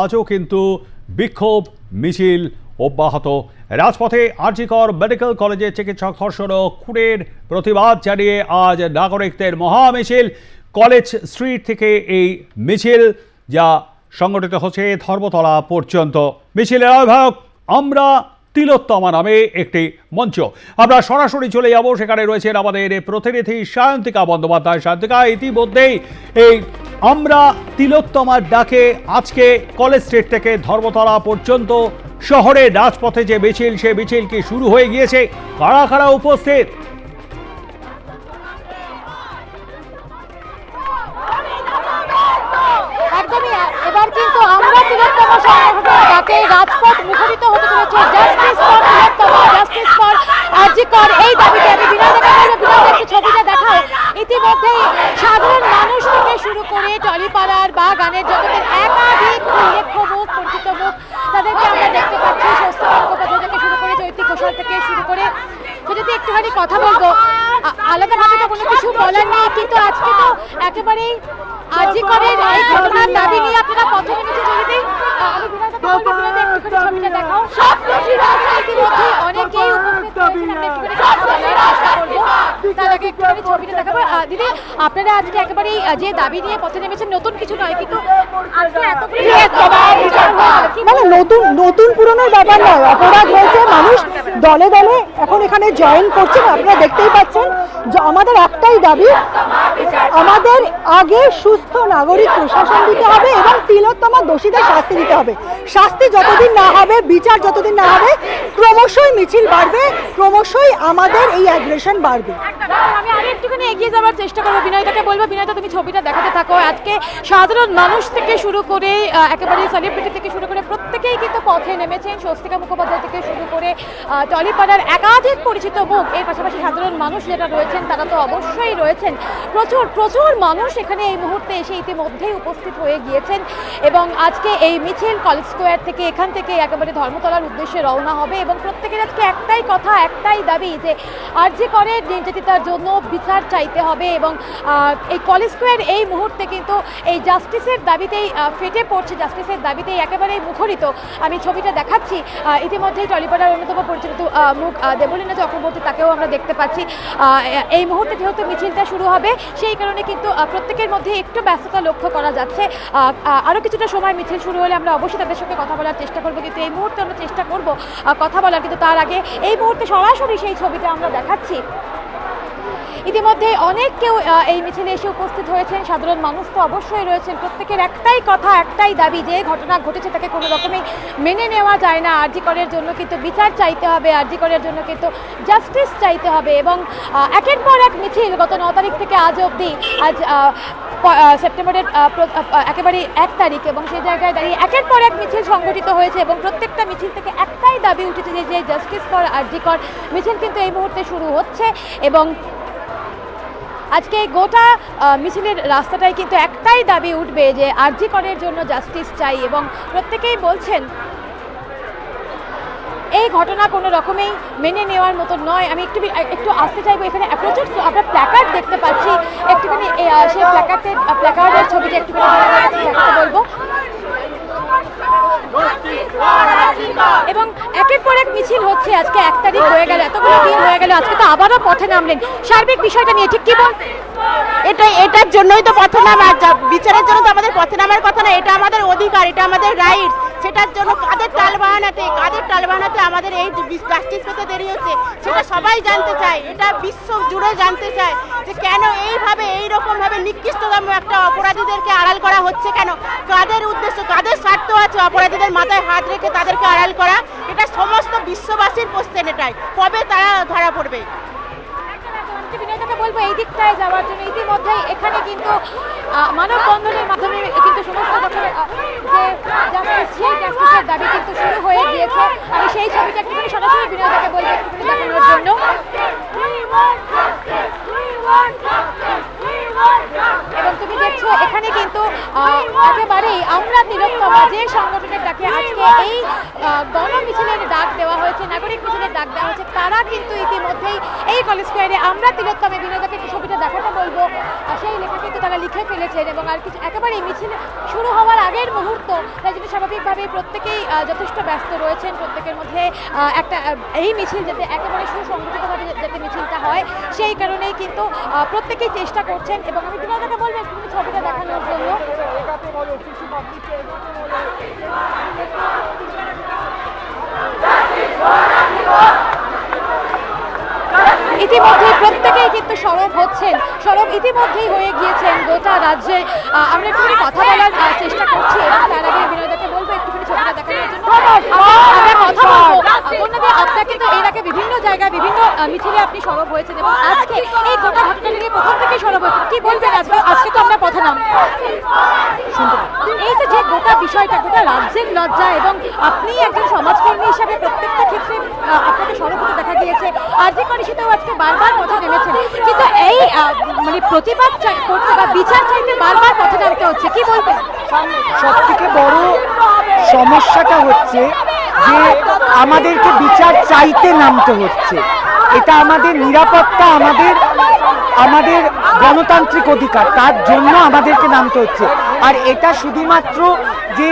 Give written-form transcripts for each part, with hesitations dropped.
আজও কিন্তু বিক্ষোভ মিছিল অব্যাহত। রাজপথে আরজিকর মেডিকেল কলেজের চিকিৎসক ধর্ষণ ও খুনের প্রতিবাদ জানিয়ে আজ নাগরিকদের মহামিছিল। কলেজ স্ট্রিট থেকে এই মিছিল যা সংগঠিত হচ্ছে ধর্মতলা পর্যন্ত। মিছিলের আহ্বায়ক আমরা তিলোত্তমা নামে একটি মঞ্চ। আমরা সরাসরি চলে যাব, সেখানে রয়েছেন আমাদের প্রতিনিধি সায়ন্তিকা বন্দ্যোপাধ্যায়। সায়ন্তিকা, ইতিমধ্যেই এই আমরা তিলোত্তমার ডাকে আজকে কলেজ স্ট্রিট থেকে ধর্মতলা পর্যন্ত শহরের রাজপথে যে মিছিল, সে মিছিল কি শুরু হয়ে গিয়েছে? কারা কারা উপস্থিত? এবার কিন্তু আমরা তিলোত্তমা সংগঠনের ডাকে রাজপথ মুখরিত হতে চলেছে। Justice for Tilottama, justice for RG Kar, এই দাবিতে আমি বিনয়দাকে ছবিটা দেখাও। ইতিমধ্যেই সাধারণ মানুষ থেকে শুরু করে টলিপাড়ার বা গানের জগতের একাধিক উল্লেখ্য মুখ, পরিচিত মুখ, তাদেরকে আমরা দেখতে পাচ্ছি। স্বস্তিকা মুখোপাধ্যায় থেকে শুরু করে জয়ন্তী ঘোষাল থেকে শুরু করে, যদি একটুখানি কথা বলবো, আলাদাভাবে তো কোনো কিছু বলার নেই, কিন্তু আজকে তো একেবারেই আরজিকরের এই ঘটনার দাবি নিয়ে আপনারা পথে নেমেছে। যদি আমি বিনয়দাকে বলবো, বিনয়দা একটুখানি ছবিটা দেখাও। ইতিমধ্যে অনেকেই উপস্থিত হয়েছেন, তার আগে একটুখানি ছবিটা দেখাবো। দিদি, আপনারা আজকে একেবারেই যে দাবি নিয়ে পথে নেমেছেন, নতুন কিছু নয়, কিন্তু আজকে মানে নতুন পুরনোর ব্যাপার নয়, অপরাধ হয়েছে, মানুষ দলে দলে এখন এখানে জয়েন করছেন। আপনারা দেখতেই পাচ্ছেন যে আমাদের একটাই দাবি, আমাদের আগে সুস্থ নাগরিক প্রশাসন দিতে হবে এবং তিলোত্তমা দোষীদের শাস্তি দিতে হবে। শাস্তি যতদিন না হবে, বিচার যতদিন না হবে, ক্রমশই মিছিল বাড়বে, ক্রমশই আমাদের এই অ্যাগ্রেশন বাড়বে। আমি আরেকটুখানি এগিয়ে যাওয়ার চেষ্টা করবো, বিনয়দাকে বলবো, বিনয়দা তুমি ছবিটা দেখাতে থাকো। আজকে সাধারণ মানুষ থেকে শুরু করে একেবারে সেলিব্রিটি থেকে শুরু করে প্রত্যেকেই কিন্তু পথে নেমেছেন। স্বস্তিকা মুখোপাধ্যায় থেকে শুরু করে টলিপাড়ার একাধিক পরিচিত মুখ, এর পাশাপাশি সাধারণ মানুষ যারা রয়েছেন তারা তো অবশ্যই রয়েছেন। প্রচুর মানুষ এখানে এই মুহূর্তে এসে ইতিমধ্যেই উপস্থিত হয়ে গিয়েছেন এবং আজকে এই মিছিল কলেজ স্কোয়ার থেকে, এখান থেকে একেবারে ধর্মতলার উদ্দেশ্যে রওনা হবে এবং প্রত্যেকের আজকে একটাই কথা, একটাই দাবি যে আরজিকরের নির্যাতিতার জন্য বিচার চাইতে হবে এবং এই কলেজ স্কোয়ার এই মুহূর্তে কিন্তু এই জাস্টিসের দাবিতেই ফেটে পড়ছে, জাস্টিসের দাবিতেই একেবারেই মুখরিত। আমি ছবিটা দেখাচ্ছি, ইতিমধ্যেই টলিপাড়ার অন্যতম পরিচিত মুখ দেবলীনা চক্রবর্তী, তাকেও আমরা দেখতে পাচ্ছি। এই মুহূর্তে যেহেতু মিছিলটা শুরু হবে, সেই কারণে কিন্তু প্রত্যেকের মধ্যে একটু ব্যস্ততা লক্ষ্য করা যাচ্ছে। আরও কিছুটা সময় মিছিল শুরু হলে আমরা অবশ্যই তাদের সঙ্গে কথা বলার চেষ্টা করবো, কিন্তু এই মুহূর্তে আমরা চেষ্টা করবো কথা বলার, কিন্তু তার আগে এই মুহূর্তে সরাসরি সেই ছবিটা আমরা দেখাচ্ছি। ইতিমধ্যে অনেক কেউ এই মিছিলে এসে উপস্থিত হয়েছেন, সাধারণ মানুষ তো অবশ্যই রয়েছেন। প্রত্যেকের একটাই কথা, একটাই দাবি, যে ঘটনা ঘটেছে তাকে কোনো রকমই মেনে নেওয়া যায় না। আরজিকরের জন্য কিন্তু বিচার চাইতে হবে, আরজিকরের জন্য কিন্তু জাস্টিস চাইতে হবে এবং একের পর এক মিছিল গত 9 তারিখ থেকে আজ অবধি, আজ সেপ্টেম্বরের একেবারে 1 তারিখ, এবং সেই জায়গায় দাঁড়িয়ে একের পর এক মিছিল সংগঠিত হয়েছে এবং প্রত্যেকটা মিছিল থেকে একটাই দাবি উঠেছে যে জাস্টিস ফর আরজিকর। মিছিল কিন্তু এই মুহূর্তে শুরু হচ্ছে এবং আজকে গোটা মিছিলের রাস্তাটাই কিন্তু একটাই দাবি উঠবে যে আরজিকরের জন্য জাস্টিস চাই এবং প্রত্যেকেই বলছেন এই ঘটনা কোনো রকমেই মেনে নেওয়ার মতো নয়। আমি একটু আসতে চাইবো, এখানে প্রচুর আমরা প্ল্যাকার্ড দেখতে পাচ্ছি, একটুখানি সেই প্ল্যাকার্ডের ছবিটা একটুখানি বলবো। এবং একের পর এক মিছিল হচ্ছে, আজকে 1 তারিখ হয়ে গেল, এতগুলো দিন হয়ে গেল, আজকে তো আবারও পথে নামলেন। সার্বিক বিষয়টা নিয়ে ঠিক কি বলতে? এটার জন্যই তো পথে নামা, বিচারের জন্য তো আমাদের পথে নামার কথা না, এটা আমাদের অধিকার, এটা আমাদের রাইটস। সেটার জন্য কাদের টাল বাহানাতে আমাদের এই জাস্টিস পেতে দেরি হচ্ছে, সেটা সবাই জানতে চায়, এটা বিশ্ব জুড়ে জানতে চায় যে কেন এইভাবে এইরকমভাবে নিকৃষ্টতম একটা অপরাধীদেরকে আড়াল করা হচ্ছে, কেন, কাদের উদ্দেশ্য, কাদের স্বার্থ আছে অপরাধীদের মাথায় হাত রেখে তাদেরকে আড়াল করা। এটা সমস্ত বিশ্ববাসীর কোশ্চেন, এটাই কবে তারা ধরা পড়বে। বিনয়দাকে বলবো এই দিকটায় যাওয়ার জন্য। ইতিমধ্যেই এখানে কিন্তু মানববন্ধনের মাধ্যমে কিন্তু সমস্ত রকমের যে জাস্টিসের দাবি কিন্তু শুরু হয়ে গিয়েছে। আমি সেই ছবিটা একটুখানি সরাসরি বিনয়দাকে বলবো একটুখানি দেখানোর জন্য। এবং তুমি দেখছো এখানে কিন্তু একেবারেই আমরা তিলোত্তমা যে সংগঠনের যাকে আজকে এই গণমিছিলের ডাক দেওয়া হয়েছে, নাগরিক মিছিলের ডাক দেওয়া হয়েছে, তারা কিন্তু ইতিমধ্যেই এই কলেজ স্কোয়ারে আমরা তিলোত্তমে বিনোদকে ছবিটা দেখাতে বলবো সেই লেখা কিন্তু তারা লিখে ফেলেছেন। এবং আর কিছু একেবারে এই মিছিল শুরু হওয়ার আগের মুহূর্ত, তাই জন্য স্বাভাবিকভাবে প্রত্যেকেই যথেষ্ট ব্যস্ত রয়েছেন। প্রত্যেকের মধ্যে একটা এই মিছিল যাতে একেবারে সুসংগঠিতভাবে যাতে মিছিলটা হয় সেই কারণেই কিন্তু প্রত্যেকেই চেষ্টা করছেন। এবং আমি বিনোদকে বলবো একটু ছবিটা দেখানোর জন্য। ইতিমধ্যে প্রত্যেকেই কিন্তু সরব হচ্ছেন, সরব ইতিমধ্যেই হয়ে গিয়েছেন গোটা রাজ্যে। আমরা একটুখানি কথা বলার চেষ্টা করছি এবং তার আগে বিনোদকে বলবো একটুখানি ছবিটা দেখানোর জন্য। আমরা কথা বলবো বন্যাদি, আপনাকে তো এর আগে বিভিন্ন জায়গায় বিভিন্ন মিছিলে আপনি সরব হয়েছেন এবং আজকে এই গোটা ঘটনা নিয়ে প্রথম থেকেই সরব হয়েছেন, কি বলবেন? আজকে তো আমরা পথে নাম এই তো যে গোটা বিষয়টা, গোটা রাজ্যের লজ্জা, এবং আপনি একজন সমাজকর্মী হিসাবে প্রত্যেকটা ক্ষেত্রে আপনাকে সরব হতে দেখা গিয়েছে। আরজি করে সেটাও আজকে বারবার পথে নেমেছেন, কিন্তু এই মানে প্রতিবাদ করতে বা বিচার চাইতে বারবার পথে নামতে হচ্ছে, কি বলবেন? সব থেকে বড় সমস্যাটা হচ্ছে যে আমাদেরকে বিচার চাইতে নামতে হচ্ছে। এটা আমাদের নিরাপত্তা, আমাদের গণতান্ত্রিক অধিকার, তার জন্য আমাদেরকে নামতে হচ্ছে। আর এটা শুধুমাত্র যে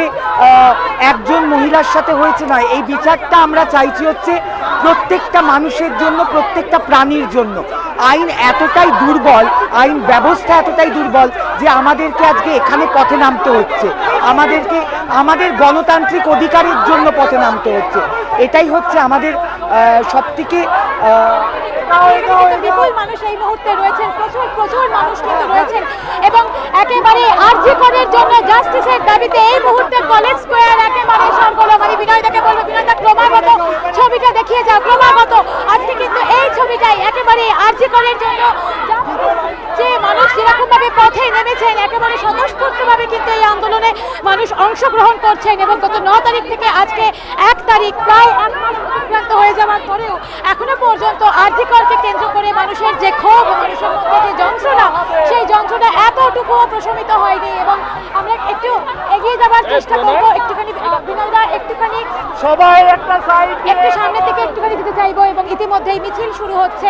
একজন মহিলার সাথে হয়েছে নয়, এই বিচারটা আমরা চাইছি হচ্ছে প্রত্যেকটা মানুষের জন্য, প্রত্যেকটা প্রাণীর জন্য। আইন এতটাই দুর্বল, আইন ব্যবস্থা এতটাই দুর্বল যে আমাদেরকে আজকে এখানে পথে নামতে হচ্ছে, আমাদেরকে আমাদের গণতান্ত্রিক অধিকারের জন্য পথে নামতে হচ্ছে। এটাই হচ্ছে আমাদের সবথেকে বিপুল মানুষ এই মুহূর্তে রয়েছেন, প্রচুর মানুষ কিন্তু রয়েছেন এবং একেবারে আরজি করের জন্য জাস্টিসের দাবিতে এই মুহূর্তে কলেজ স্কোয়ার একেবারে সরগরম। আমি বিনয়দাকে বলবো, বিনয়দা ক্রমাগত ছবিটা দেখিয়ে যাও, ক্রমাগত আজকে কিন্তু এই ছবিটাই একেবারে আরজি করের জন্য যে মানুষ যেরকম ভাবে পথে নেমেছেন, একেবারে স্বতঃস্ফূর্তভাবে কিন্তু এই আন্দোলনে মানুষ অংশগ্রহণ করছেন। এবং গত 9 তারিখ থেকে আজকে 1 তারিখ, প্রায় এক মাস অতিক্রান্ত হয়ে যাওয়ার পরেও এখনো পর্যন্ত আরজি করকে কেন্দ্র করে মানুষের যে ক্ষোভ, মানুষের মধ্যে যে যন্ত্রণা, সেই যন্ত্রণা এতটুকুও প্রশমিত হয়নি। এবং আমরা একটু এগিয়ে যাওয়ার চেষ্টা করবো, একটুখানি বিনয়দা একটুখানি সবাই একটা সাইড একটু সামনের দিকে একটুখানি যেতে চাইবো। এবং ইতিমধ্যেই মিছিল শুরু হচ্ছে।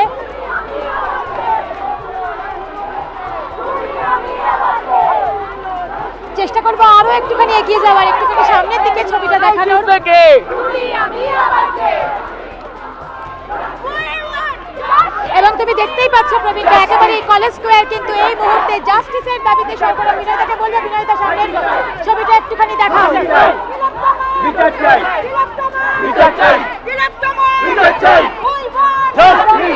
চেষ্টা করবো আরো একটুখানি এগিয়ে যাওয়ার, একটুখানি সামনের দিকে ছবিটা দেখানোর। এবং তুমি দেখতেই পাচ্ছ প্রবীণ, একেবারে কলেজ স্কোয়ার কিন্তু এই মুহূর্তে জাস্টিসের দাবিতে সরগরম। বিনয়দাকে বলবো, বিনয়দা সামনের ছবিটা একটুখানি দেখাও।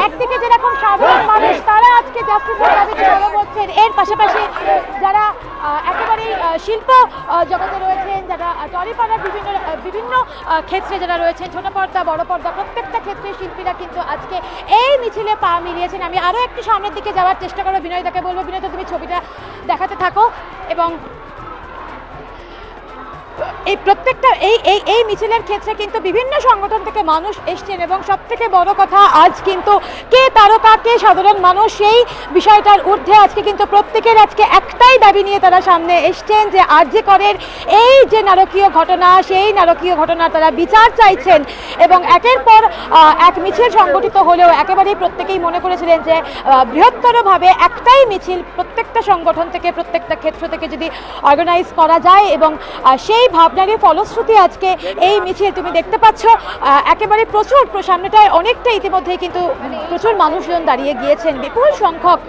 একদিকে যেরকম সাধারণ মানুষ তারা আজকে জাস্টিসের দাবিতে সরব হচ্ছেন, এর পাশাপাশি যারা একেবারেই শিল্প জগতে রয়েছেন, যারা টলিপাড়ার বিভিন্ন ক্ষেত্রে যারা রয়েছেন, ছোট পর্দা বড় পর্দা প্রত্যেকটা ক্ষেত্রে শিল্পীরা কিন্তু আজকে এই মিছিলে পা মিলিয়েছেন। আমি আরও একটু সামনের দিকে যাওয়ার চেষ্টা করবো, বিনয়দাকে বলবো, বিনয়দা তুমি ছবিটা দেখাতে থাকো। এবং এই প্রত্যেকটা এই মিছিলের ক্ষেত্রে কিন্তু বিভিন্ন সংগঠন থেকে মানুষ এসছেন। এবং সব থেকে বড় কথা, আজ কিন্তু কে তারকা কে সাধারণ মানুষ সেই বিষয়টার ঊর্ধ্বে আজকে কিন্তু প্রত্যেকের আজকে একটাই দাবি নিয়ে তারা সামনে এসছেন যে আরজি করের এই যে নারকীয় ঘটনা, সেই নারকীয় ঘটনা তারা বিচার চাইছেন। এবং একের পর এক মিছিল সংগঠিত হলেও একেবারেই প্রত্যেকেই মনে করেছিলেন যে বৃহত্তরভাবে একটাই মিছিল প্রত্যেকটা সংগঠন থেকে, প্রত্যেকটা ক্ষেত্র থেকে যদি অর্গানাইজ করা যায়, এবং সেই ভাবনারই ফলশ্রুতি আজকে এই মিছিল তুমি দেখতে পাচ্ছ। একেবারে প্রচুর সামনেটায় অনেকটা ইতিমধ্যেই কিন্তু প্রচুর মানুষজন দাঁড়িয়ে গিয়েছেন, বিপুল সংখ্যক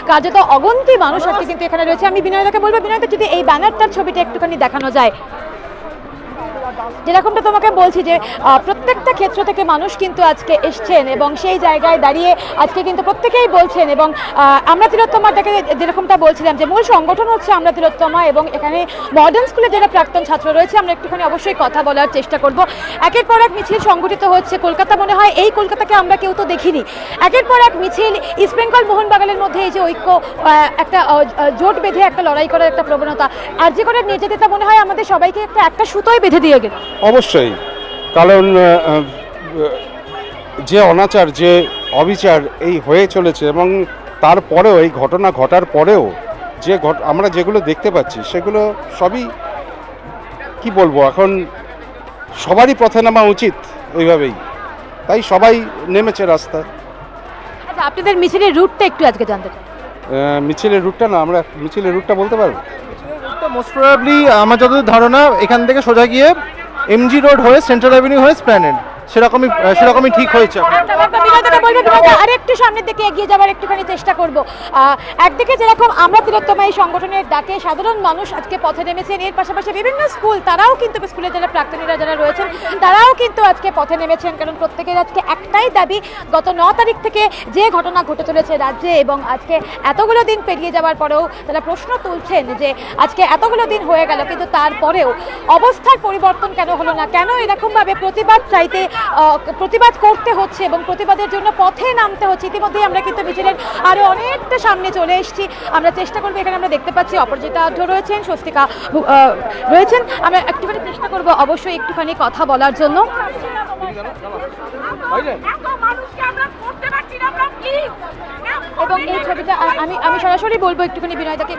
কার্যত অগন্তি মানুষ আজকে কিন্তু এখানে রয়েছে। আমি বিনয়দাকে বলবো, বিনয়দা যদি এই ব্যানারটার ছবিটা একটুখানি দেখানো যায়। যেরকমটা তোমাকে বলছি যে প্রত্যেকটা ক্ষেত্র থেকে মানুষ কিন্তু আজকে এসছেন এবং সেই জায়গায় দাঁড়িয়ে আজকে কিন্তু প্রত্যেকেই বলছেন। এবং আমরা তিলোত্তমাটাকে যেরকমটা বলছিলাম যে মূল সংগঠন হচ্ছে আমরা তিলোত্তমা, এবং এখানে মডার্ন স্কুলে যারা প্রাক্তন ছাত্র রয়েছে আমরা একটুখানি অবশ্যই কথা বলার চেষ্টা করব। একের পর এক মিছিল সংগঠিত হচ্ছে। কলকাতা মনে হয় এই কলকাতাকে আমরা কেউ তো দেখিনি। একের পর এক মিছিল, ইস্ট বেঙ্গল মোহনবাগানের মধ্যে এই যে ঐক্য, একটা জোট বেঁধে একটা লড়াই করার একটা প্রবণতা, আরজি করের নির্যাতিতা মনে হয় আমাদের সবাইকে একটা সুতোয় বেঁধে দিয়ে গেল। অবশ্যই, কারণ যে অনাচার, যে অবিচার এই হয়ে চলেছে, এবং তারপরেও এই ঘটনা ঘটার পরেও যে আমরা যেগুলো দেখতে পাচ্ছি সেগুলো সবই কি বলবো, এখন সবারই পথে নামা উচিত ওইভাবেই, তাই সবাই নেমেছে রাস্তায়। আচ্ছা, আপনাদের মিছিলের রুটটা একটু আজকে জানতে চাই। মিছিলের রুটটা না, আমরা মিছিলের রুটটা বলতে পারবো? মোস্ট প্রবাবলি আমার যতদূর ধারণা এখান থেকে সোজা গিয়ে এমজি রোড হয়ে সেন্ট্রাল অ্যাভিনিউ হয়ে স্প্ল্যানেড, সেরকমই ঠিক হয়েছে। আরেকটু সামনের দিকে এগিয়ে যাবার একটুখানি চেষ্টা করব। একদিকে যেরকম আমরা তিলোত্তমা এই সংগঠনের ডাকে সাধারণ মানুষ আজকে পথে নেমেছেন, এর পাশাপাশি বিভিন্ন স্কুল, তারাও কিন্তু স্কুলের যারা প্রাক্তনীরা যারা রয়েছেন তারাও কিন্তু আজকে পথে নেমেছেন, কারণ প্রত্যেকের আজকে একটাই দাবি, গত 9 তারিখ থেকে যে ঘটনা ঘটে চলেছে রাজ্যে এবং আজকে এতগুলো দিন পেরিয়ে যাওয়ার পরেও তারা প্রশ্ন তুলছেন যে আজকে এতগুলো দিন হয়ে গেল কিন্তু তারপরেও অবস্থার পরিবর্তন কেন হলো না, কেন এরকমভাবে প্রতিবাদ করতে হচ্ছে এবং প্রতিবাদের জন্য পথে নামতে হচ্ছে। ইতিমধ্যেই আমরা কিন্তু মিছিলের আরো অনেকটা সামনে চলে এসেছি, আমরা চেষ্টা করবো। এখানে আমরা দেখতে পাচ্ছি অপরাজিতা আঢ্য রয়েছেন, স্বস্তিকা রয়েছেন, আমরা একটুখানি চেষ্টা করবো অবশ্যই একটুখানি কথা বলার জন্য। এবং এই ছবিটা আমি সরাসরি বলবো একটুখানি বিনয়দাকে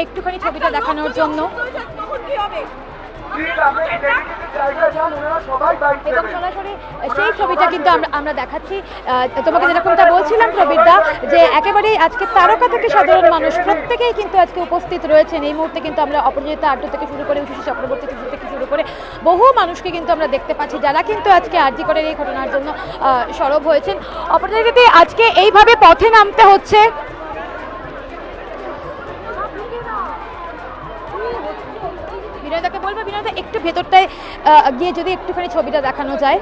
একটুখানি ছবিটা দেখানোর জন্য। এবং সরাসরি সেই ছবিটা কিন্তু আমরা দেখাচ্ছি। তোমাকে যেরকমটা বলছিলাম প্রবীরদা, যে একেবারেই আজকে তারকা থেকে সাধারণ মানুষ প্রত্যেকেই কিন্তু আজকে উপস্থিত রয়েছেন। এই মুহূর্তে কিন্তু আমরা অপরাজিতা আঢ্য থেকে শুরু করে উষসী চক্রবর্তী থেকে শুরু করে বহু মানুষকে কিন্তু আমরা দেখতে পাচ্ছি যারা কিন্তু আজকে আরজি করের এই ঘটনার জন্য সরব হয়েছেন। অপরাজিতা আজকে এইভাবে পথে নামতে হচ্ছে, বিনয়দাকে বলবো বিনয়দা একটু ভেতরটায় গিয়ে যদি একটুখানি ছবিটা দেখানো যায়।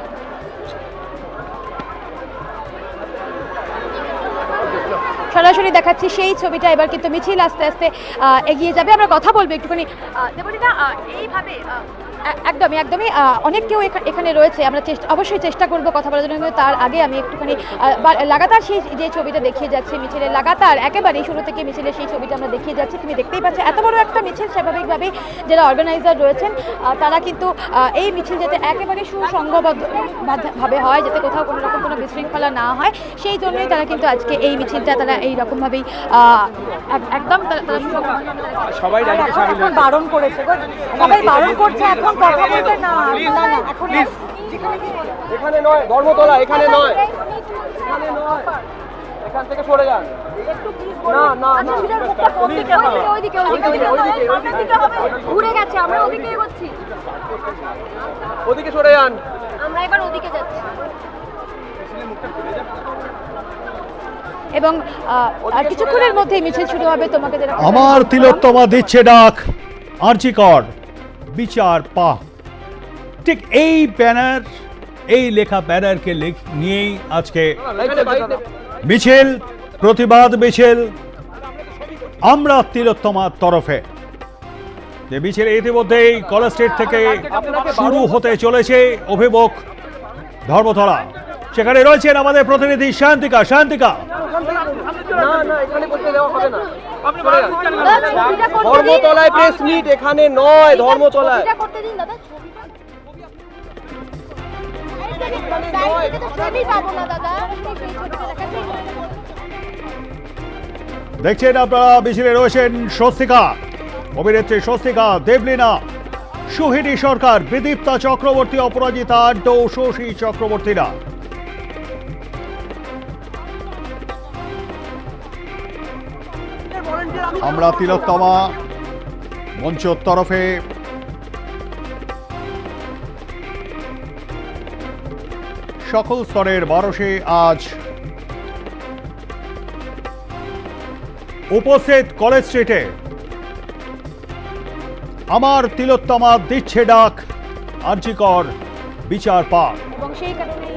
সরাসরি দেখাচ্ছি সেই ছবিটা। এবার কিন্তু মিছিল আস্তে আস্তে এগিয়ে যাবে, আমরা কথা বলবো একটুখানি। দেবলীনা, এইভাবে একদমই অনেক কেউ এখানে রয়েছে, আমরা অবশ্যই চেষ্টা করবো কথা বলার জন্য, কিন্তু তার আগে আমি একটুখানি লাগাতার সেই যে ছবিটা দেখিয়ে যাচ্ছি মিছিলের, লাগাতার একেবারে শুরু থেকে মিছিলের সেই ছবিটা আমরা দেখিয়ে যাচ্ছি। তুমি দেখতেই পাচ্ছ এত বড় একটা মিছিল, স্বাভাবিকভাবেই যারা অর্গানাইজার রয়েছেন তারা কিন্তু এই মিছিল যাতে একেবারে সুসংঘবদ্ধভাবে হয়, যাতে কোথাও কোনো রকম কোনো বিশৃঙ্খলা না হয়, সেই জন্যই তারা কিন্তু আজকে এই মিছিলটা তারা এইরকমভাবেই একদম সবাই বারণ করেছে, সবাই বারণ করছে এখন কথা বলতে না। এখন এখানে নয়, ধর্মতলা এখানে নয়, এখান থেকে সরে যান। ঘুরে গেছে, আমরা ওদিকে এগোচ্ছি, ওদিকে সরে যান, আমরা এবার ওদিকে যাচ্ছি। এবং আর কিছুক্ষণের মধ্যেই মিছিল শুরু হবে। তোমাকে আমার তিলোত্তমা দিচ্ছে ডাক, আরজি কর বিচার পা। ঠিক এই ব্যানার, এই লেখা ব্যানারকে নিয়েই আজকে মিছিল, প্রতিবাদ মিছিল আমরা তিলোত্তমার তরফে। যে মিছিল ইতিমধ্যেই কলেজ স্ট্রিট থেকে শুরু হতে চলেছে অভিমুখ ধর্মতলা। সেখানে রয়েছেন আমাদের প্রতিনিধি শান্তিকা। ধর্মতলায় প্রেস মিট, এখানে নয়, ধর্মতলায়। দেখছেন আপনারা মিছিলে রয়েছেন স্বস্তিকা, অভিনেত্রী স্বস্তিকা, দেবলীনা, সুহিনী সরকার, বিদীপ্তা চক্রবর্তী, অপরাজিতা আঢ্য, শশী চক্রবর্তীরা। আমরা তিলোত্তমা মঞ্চের তরফে সকল স্তরের মানুষে আজ উপস্থিত কলেজ স্ট্রিটে। আমার তিলোত্তমা দিচ্ছে ডাক, আরজি কর বিচার পাক। এবং সেই কারণে